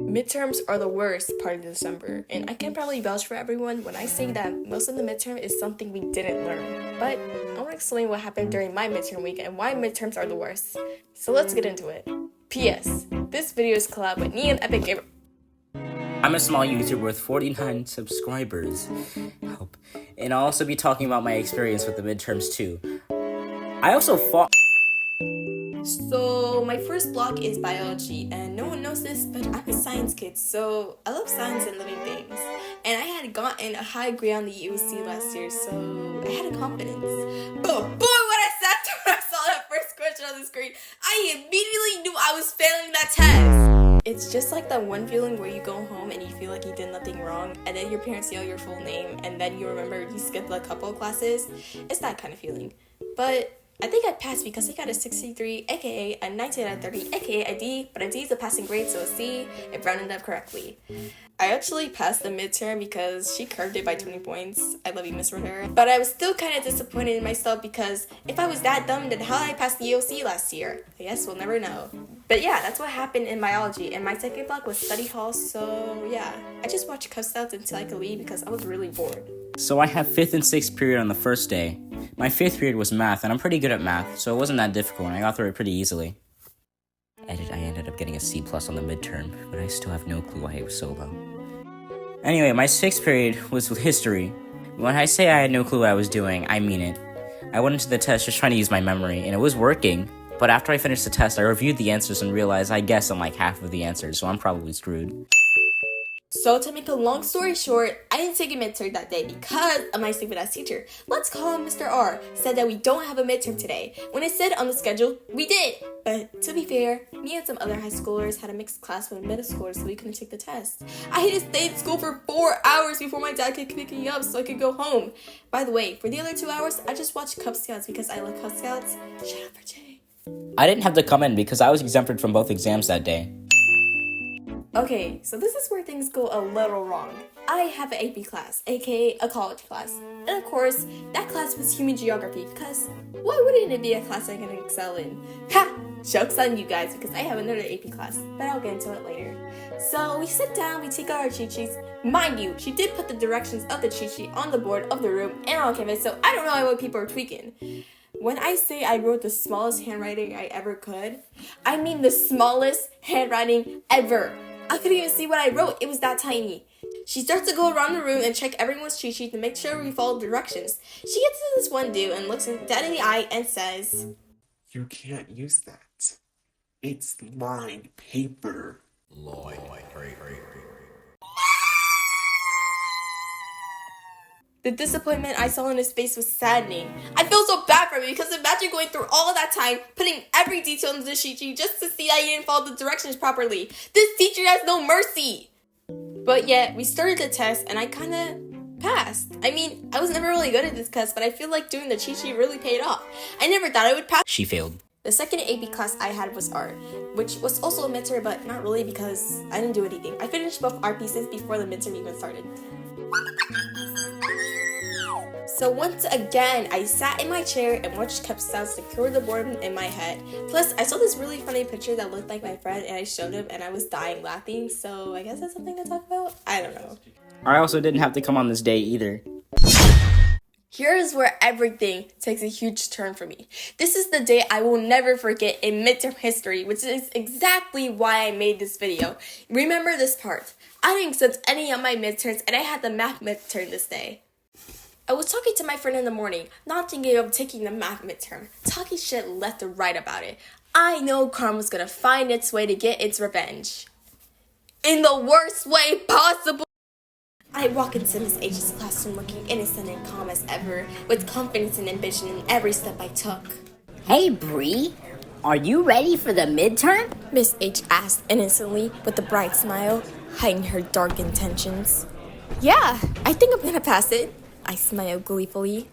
Midterms are the worst part of December, and I can probably vouch for everyone when I say that most of the midterm is something we didn't learn. But I want to explain what happened during my midterm week and why midterms are the worst. So let's get into it. P.S. This video is collab with NeonEpicGamers. I'm a small YouTuber with 49 subscribers. Help. And I'll also be talking about my experience with the midterms too. I also fought. So my first block is biology, and no one knows this, but I'm a science kid, so I love science and living things. And I had gotten a high grade on the EOC last year, so I had a confidence. But boy, when I sat there and I saw that first question on the screen, I immediately knew I was failing that test. It's just like that one feeling where you go home and you feel like you did nothing wrong, and then your parents yell your full name, and then you remember you skipped a couple of classes. It's that kind of feeling. But I think I passed because I got a 63, aka a 19 out of 30, aka a D, but a D is a passing grade, so a C, if rounded up correctly. I actually passed the midterm because she curved it by 20 points. I love you, Miss Rivera. But I was still kind of disappointed in myself because if I was that dumb, then how did I pass the EOC last year? I guess we'll never know. But yeah, that's what happened in biology, and my second block was study hall, so yeah. I just watched Cub Scouts until I could leave because I was really bored. So I had 5th and 6th period on the first day. My 5th period was math, and I'm pretty good at math, so it wasn't that difficult, and I got through it pretty easily. I ended up getting a C+ on the midterm, but I still have no clue why it was so low. Anyway, my 6th period was history. When I say I had no clue what I was doing, I mean it. I went into the test just trying to use my memory, and it was working, but after I finished the test, I reviewed the answers and realized I guessed on like half of the answers, so I'm probably screwed. So to make a long story short, I didn't take a midterm that day because of my stupid ass teacher. Let's call him Mr. R. Said that we don't have a midterm today. When it said on the schedule, we did. But to be fair, me and some other high schoolers had a mixed class with middle schoolers, so we couldn't take the test. I had to stay in school for 4 hours before my dad could pick me up so I could go home. By the way, for the other 2 hours, I just watched Cub Scouts because I love Cub Scouts. Shout out for Jay. I didn't have to come in because I was exempted from both exams that day. Okay, so this is where things go a little wrong. I have an AP class, aka a college class. And of course, that class was human geography because why wouldn't it be a class I can excel in? Ha! Joke's on you guys because I have another AP class, but I'll get into it later. So we sit down, we take out our cheat sheets. Mind you, she did put the directions of the cheat sheet on the board of the room and on canvas, so I don't know what people are tweaking. When I say I wrote the smallest handwriting I ever could, I mean the smallest handwriting ever. I couldn't even see what I wrote. It was that tiny. She starts to go around the room and check everyone's cheat sheet to make sure we follow directions. She gets to this one dude and looks him dead in the eye and says, "You can't use that. It's lined paper." The disappointment I saw in his face was saddening. I feel so bad for him because imagine going through all of that time, putting every detail into the cheat sheet just to see that he didn't follow the directions properly. This teacher has no mercy! But yet, we started the test and I kinda passed. I mean, I was never really good at this test, but I feel like doing the cheat sheet really paid off. I never thought I would pass. She failed. The second AP class I had was art, which was also a midterm, but not really because I didn't do anything. I finished both art pieces before the midterm even started. So once again, I sat in my chair and watched Cub Scouts secure the board in my head. Plus, I saw this really funny picture that looked like my friend and I showed him and I was dying laughing, so I guess that's something to talk about? I don't know. I also didn't have to come on this day either. Here's where everything takes a huge turn for me. This is the day I will never forget in midterm history, which is exactly why I made this video. Remember this part. I didn't accept any of my midterms and I had the math midterm this day. I was talking to my friend in the morning, not thinking of taking the math midterm, talking shit left and right about it. I know karma's gonna find its way to get its revenge. In the worst way possible. I walk into Miss H's classroom looking innocent and calm as ever, with confidence and ambition in every step I took. Hey, Bree, are you ready for the midterm? Miss H asked innocently with a bright smile, hiding her dark intentions. Yeah, I think I'm gonna pass it. I smiled gleefully.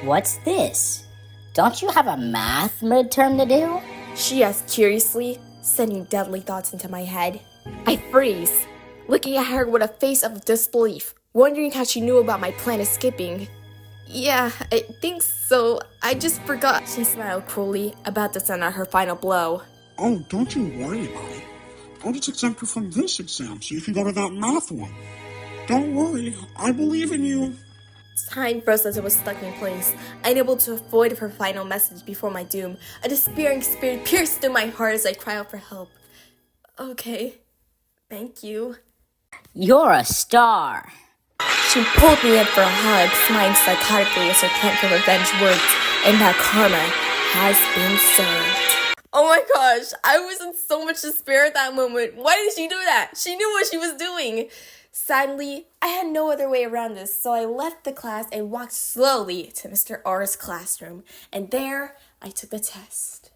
What's this? Don't you have a math midterm to do? She asked curiously, sending deadly thoughts into my head. I freeze, looking at her with a face of disbelief, wondering how she knew about my plan of skipping. Yeah, I think so. I just forgot. She smiled cruelly, about to send out her final blow. Oh, don't you worry about it. I'll just exempt you from this exam so you can go to that math one. Don't worry, I believe in you. Time froze as I was stuck in place, unable to avoid her final message before my doom. A despairing spirit pierced through my heart as I cried out for help. Okay, thank you. You're a star. She pulled me in for a hug, smiling psychotically as her plan for revenge worked, and that karma has been served. Oh my gosh, I was in so much despair at that moment. Why did she do that? She knew what she was doing. Sadly, I had no other way around this, so I left the class and walked slowly to Mr. R's classroom. And there, I took the test.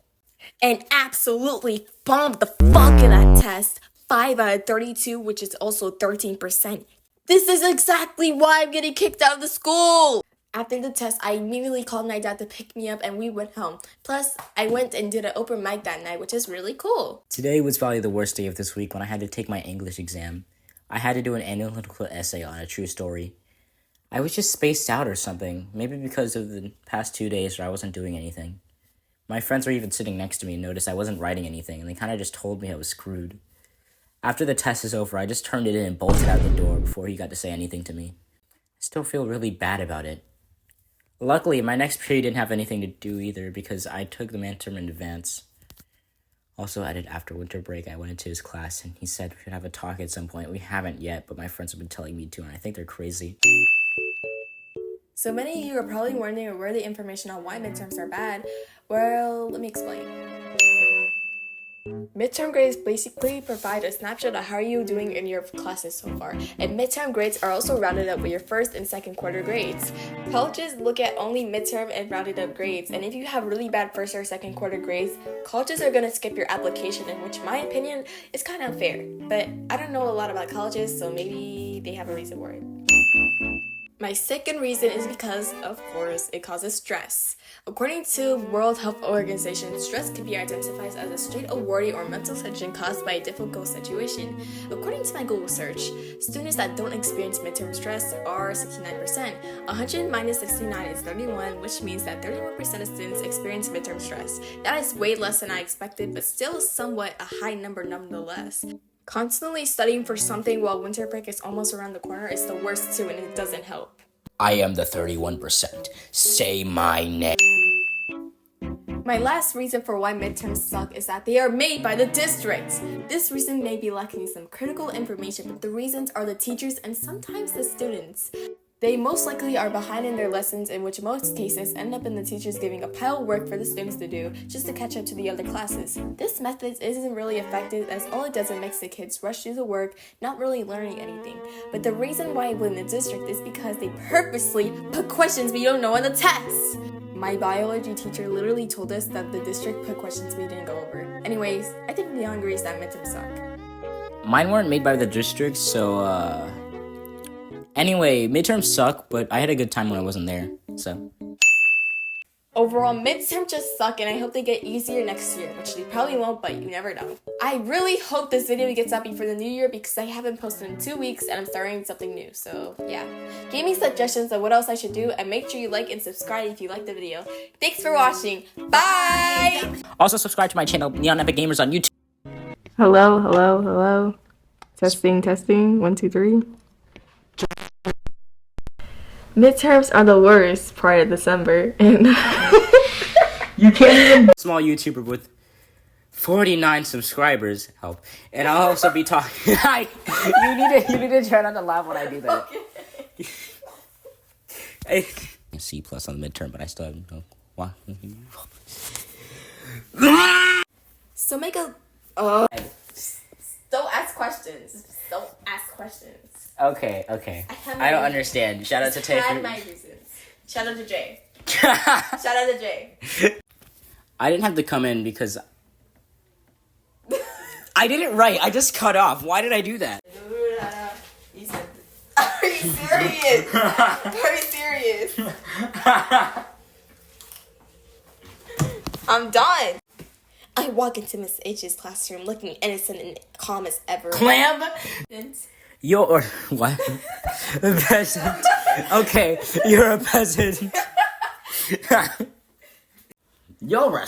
And absolutely bombed the fuck in that test. 5 out of 32, which is also 13%. This is exactly why I'm getting kicked out of the school! After the test, I immediately called my dad to pick me up and we went home. Plus, I went and did an open mic that night, which is really cool. Today was probably the worst day of this week when I had to take my English exam. I had to do an analytical essay on a true story. I was just spaced out or something, maybe because of the past 2 days where I wasn't doing anything. My friends were even sitting next to me and noticed I wasn't writing anything, and they kind of just told me I was screwed. After the test is over, I just turned it in and bolted out the door before he got to say anything to me. I still feel really bad about it. Luckily, my next period didn't have anything to do either because I took the midterm in advance. Also, after winter break, I went into his class and he said we should have a talk at some point. We haven't yet, but my friends have been telling me to, and I think they're crazy. So many of you are probably wondering where the information on why midterms are bad. Well, let me explain. Midterm grades basically provide a snapshot of how you're doing in your classes so far, and midterm grades are also rounded up with your first and second quarter grades. Colleges look at only midterm and rounded up grades, and if you have really bad first or second quarter grades, colleges are going to skip your application, in which my opinion is kind of unfair. But I don't know a lot about colleges, so maybe they have a reason for it. My second reason is because, of course, it causes stress. According to World Health Organization, stress can be identified as a state of worry or mental tension caused by a difficult situation. According to my Google search, students that don't experience midterm stress are 69%. 100 minus 69 is 31, which means that 31% of students experience midterm stress. That is way less than I expected, but still somewhat a high number nonetheless. Constantly studying for something while winter break is almost around the corner is the worst too, and it doesn't help. I am the 31%. Say my name. My last reason for why midterms suck is that they are made by the districts. This reason may be lacking some critical information, but the reasons are the teachers and sometimes the students. They most likely are behind in their lessons, in which most cases end up in the teachers giving a pile of work for the students to do just to catch up to the other classes. This method isn't really effective, as all it does is makes the kids rush through the work, not really learning anything. But the reason why I blame the district is because they purposely put questions we don't know on the test. My biology teacher literally told us that the district put questions we didn't go over. Anyways, I think Neon agrees that midterms suck. Mine weren't made by the district, so, Anyway, midterms suck, but I had a good time when I wasn't there, so. Overall, midterms just suck, and I hope they get easier next year, which they probably won't, but you never know. I really hope this video gets up before the new year because I haven't posted in 2 weeks and I'm starting something new, so yeah. Give me suggestions of what else I should do, and make sure you like and subscribe if you liked the video. Thanks for watching. Bye! Also subscribe to my channel, NeonEpicGamers on YouTube. Hello, hello, hello. Testing, testing. 1, 2, 3. Midterms are the worst part of December, and You can't even small YouTuber with 49 subscribers help. And I'll also be talking. you need to try not to laugh when I do that. Okay. C plus on the midterm, but I still have no. What? So make a... Don't ask questions. Don't ask questions. Okay. I don't understand. Shout out to Tay. I had my reasons. Shout out to Jay. Shout out to Jay. I didn't have to come in because I didn't write. I just cut off. Why did I do that? You said, are you serious? Are you serious? I'm done. I walk into Miss H's classroom looking innocent and calm as ever. Clam? You're what? A peasant. Okay, you're a peasant. You're a